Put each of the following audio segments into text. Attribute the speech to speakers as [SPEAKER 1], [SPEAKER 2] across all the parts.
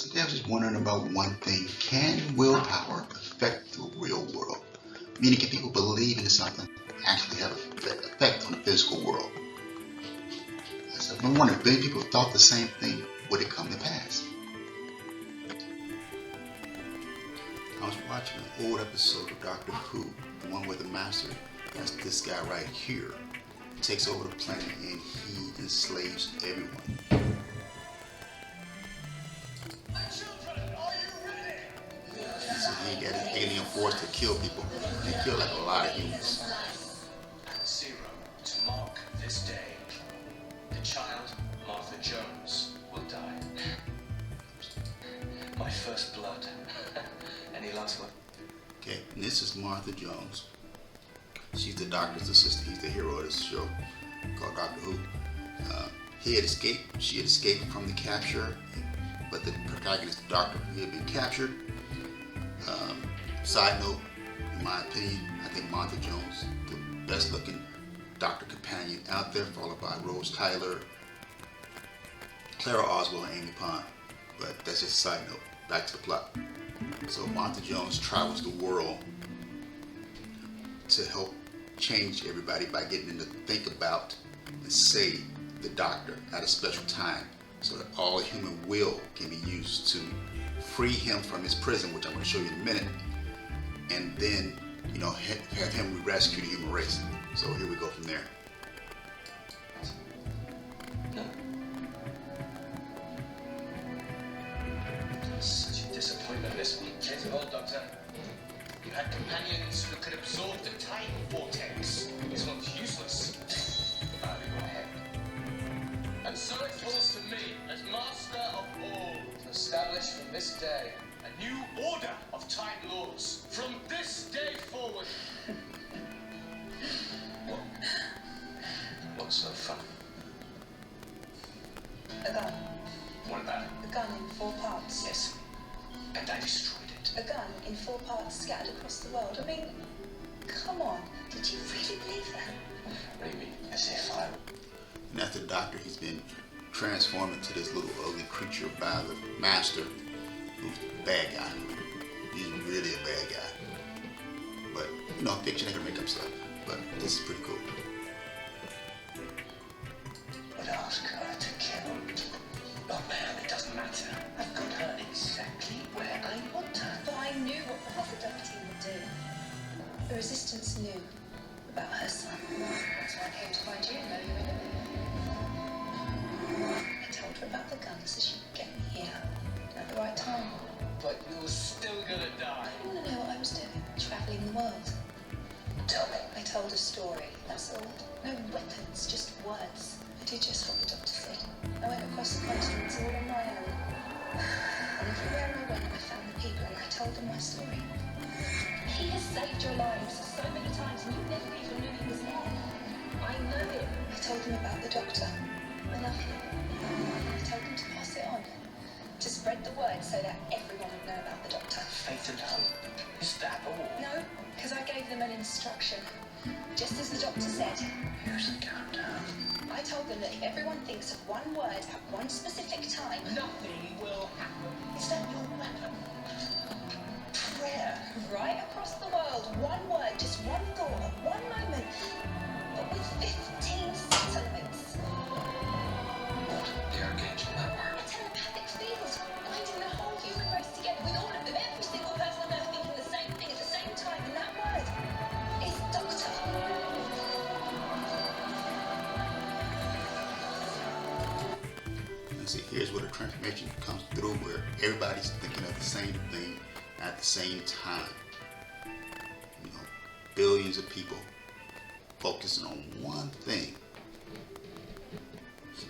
[SPEAKER 1] Today I was just wondering about one thing. Can willpower affect the real world? Meaning, can people believe into something actually have an effect on the physical world? I said, I wonder if many people thought the same thing, would it come to pass? I was watching an old episode of Doctor Who, the one where the master, that's this guy right here, takes over the planet and he enslaves everyone. So he got his alien force to kill people. He killed like a lot of humans.
[SPEAKER 2] At 0 to mark this day, the child Martha Jones will die. My first blood. Any last word?
[SPEAKER 1] Okay, and this is Martha Jones. She's the doctor's assistant. He's the hero of this show called Doctor Who. He had escaped. She had escaped from the capture, but the protagonist, the doctor, he had been captured. Side note, in my opinion, I think Martha Jones, the best looking doctor companion out there, followed by Rose Tyler, Clara Oswald, and Amy Pond. But that's just a side note. Back to the plot. So Martha Jones travels the world to help change everybody by getting them to think about and say the doctor at a special time, so that all human will can be used to free him from his prison, which I'm going to show you in a minute, and then, you know, have him rescue the human race. So here we go from there.
[SPEAKER 2] No. Such a disappointment, this one. Change of old, Doctor. You had companions who could absorb the time vortex. This one's useless. Go ahead. And so it falls to me, as master of all, to establish from this day a new order of time laws. From this day forward. What's so funny?
[SPEAKER 3] A gun.
[SPEAKER 2] What about it?
[SPEAKER 3] A gun in 4 parts.
[SPEAKER 2] Yes. And I destroyed it.
[SPEAKER 3] A gun in 4 parts scattered across the world. I mean, come on. Did you really believe that?
[SPEAKER 2] What do you mean? As if I...
[SPEAKER 1] And after the doctor, he's been transformed into this little ugly creature by the master, who's a bad guy. He's really a bad guy. But, you know, fiction, they can make up stuff. But this is pretty cool.
[SPEAKER 2] Would ask her to kill. Oh man, it doesn't matter. I've got her exactly where I want her.
[SPEAKER 3] But I knew what the Hufflepuff team would do. The Resistance knew about her son. That's why I came to find you and know you were living. I told her about the gun so she could get me here at the right time.
[SPEAKER 2] But you were still gonna die.
[SPEAKER 3] I want to know what I was doing, travelling the world.
[SPEAKER 2] Tell me.
[SPEAKER 3] I told a story, that's all. No weapons, just words. I did just what the doctor said. I went across the continents all on my own. And everywhere I went, I found the people and I told them my story. He has saved your lives so many times and you never even knew he was there. I know him. I told them about the doctor. I love him. I told them to pass it on. To spread the word so that everyone would know about the doctor.
[SPEAKER 2] Faith and hope. Is that all?
[SPEAKER 3] No, because I gave them an instruction. Just as the doctor said.
[SPEAKER 2] Here's the countdown.
[SPEAKER 3] I told them that if everyone thinks of one word at one specific time,
[SPEAKER 2] Nothing will happen.
[SPEAKER 3] is that your weapon?
[SPEAKER 2] Prayer.
[SPEAKER 3] Right across the world, one word, just one thought at one moment, but with 15 settlements.
[SPEAKER 2] The Archangel Network.
[SPEAKER 3] A telepathic field, binding the whole human race together with all of them, every single person on earth thinking the same thing at the same time, and that word is doctor.
[SPEAKER 1] See, here's where the transformation comes through, where everybody's thinking of the same thing at the same time. You know, billions of people focusing on one thing. So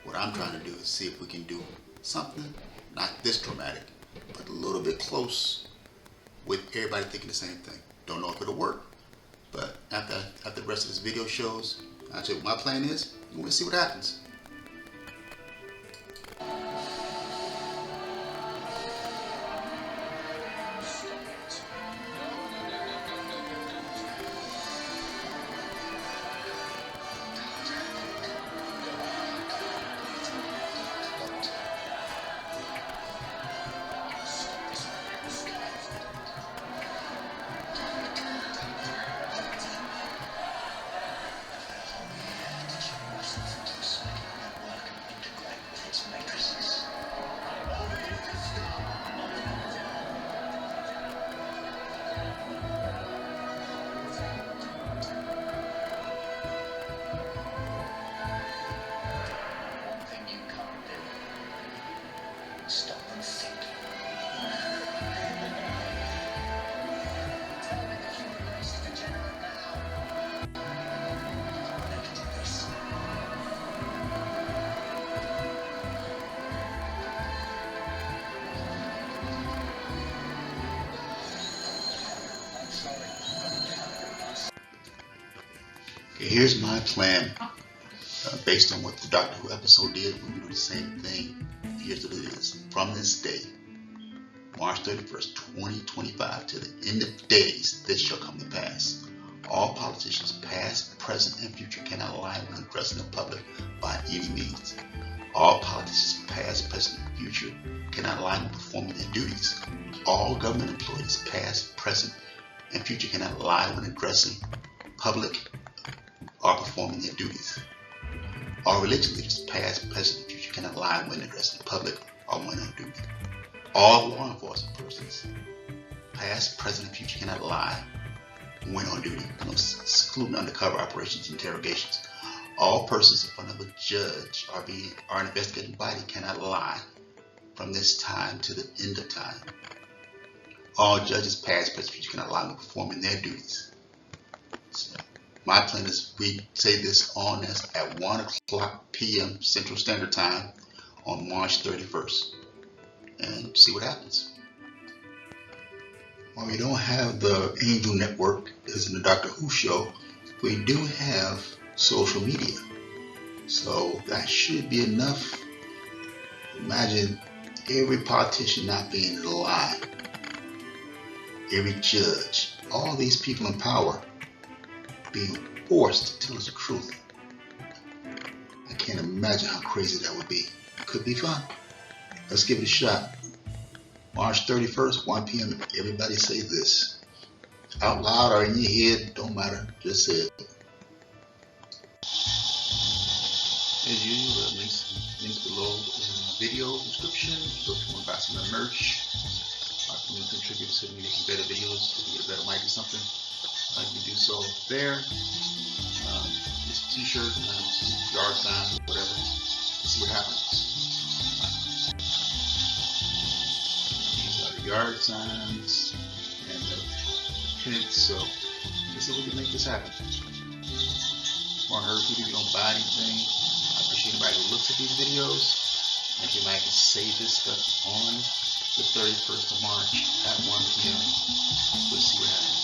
[SPEAKER 1] what I'm trying to do is see if we can do something, not this dramatic, but a little bit close with everybody thinking the same thing. Don't know if it'll work, but after the rest of this video shows, I'll tell you what my plan is, and we'll see what happens. Okay, here's my plan based on what the Doctor Who episode did. We're going to do the same thing. Here's what it is. From this day, March 31st, 2025, to the end of days, this shall come to pass. All politicians, past, present, and future, cannot lie when addressing the public by any means. All politicians, past, present, and future, cannot lie when performing their duties. All government employees, past, present, and future, cannot lie when addressing public or performing their duties. All religious leaders, past, present, and future, cannot lie when addressing the public or when on duty. All law enforcement persons, past, present, and future, cannot lie when on duty, excluding undercover operations and interrogations. All persons in front of a judge or an investigating body cannot lie from this time to the end of time. All judges, past, present, future, cannot lie when performing their duties. So, my plan is we say this on this at 1 o'clock p.m. Central Standard Time on March 31st and see what happens. While we don't have the Angel Network as in the Doctor Who show, we do have social media. So that should be enough. Imagine every politician not being in line, every judge, all these people in power being forced to tell us the truth. I can't imagine how crazy that would be. It could be fun. Let's give it a shot. March 31st, 1 p.m. Everybody say this. Out loud or in your head, don't matter. Just say it. As usual, links below in the video description. So if you want to buy some of the merch, or if you want to contribute to me making better videos, to get a better mic or something, you can do so there. This t-shirt, some yard signs, whatever. Let's see what happens. These are the yard signs and the pins, so let's see if we can make this happen. Want to hurt people if you don't buy anything. I appreciate anybody who looks at these videos. And if anybody can save this stuff on the 31st of March at 1 p.m. We'll see what happens.